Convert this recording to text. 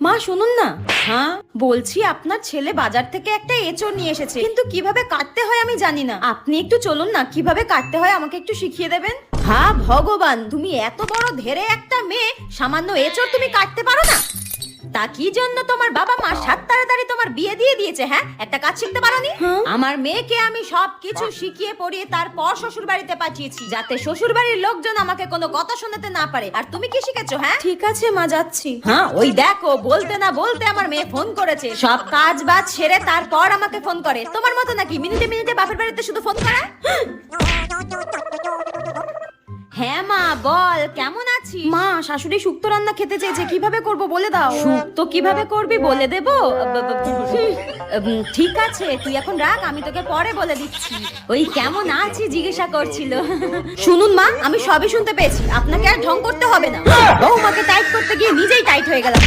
মা শুনুন না। হ্যাঁ বলছি, আপনার ছেলে বাজার থেকে একটা এঁচড় নিয়ে এসেছে, কিন্তু কিভাবে কাটতে হয় আমি জানি না। আপনি একটু চলুন না, কিভাবে কাটতে হয় আমাকে একটু শিখিয়ে দেবেন। হ্যাঁ ভগবান, তুমি এত বড় ধেরে একটা মেয়ে, সামান্য এঁচড় তুমি কাটতে পারো না? তা কি জন্য তোমার বাবা মা সাত তাড়াতাড়ি তোমার বিয়ে দিয়ে দিয়েছে? হ্যাঁ, একটা কাজ শিখতে পারোনি? আমার মেয়েকে আমি সবকিছু শিখিয়ে পড়িয়ে তারপর শ্বশুর বাড়িতে পাঠিয়েছি, যাতে শ্বশুর বাড়ির লোকজন আমাকে কোনো কথা শোনাতে না পারে। আর তুমি কি শিখেছো? হ্যাঁ ঠিক আছে মা, যাচ্ছি। হ্যাঁ ওই দেখো, বলতে না বলতে আমার মেয়ে ফোন করেছে। সব কাজ বাজ সেরে তারপর আমাকে ফোন করে। তোমার মতো নাকি মিনিটে মিনিটে বাপের বাড়িতে শুধু ফোন করা? হ্যাঁ মা বল, কেমন আছিস? মা শাশুড়ি শুক্তো রান্না খেতে চেয়েছে, কিভাবে করব বলে দাও। শুক্তো কিভাবে করবি বলে দেবো? ঠিক আছে, তুই এখন রাখ, আমি তোকে পরে বলে দিচ্ছি। ওই কেমন আছি জিজ্ঞাসা করছিল। শুনুন মা, আমি সবই শুনতে পেয়েছি, আপনাকে আর ঢং করতে হবে না। বৌমাকে টাইট করতে গিয়ে নিজেই টাইট হয়ে গেলাম।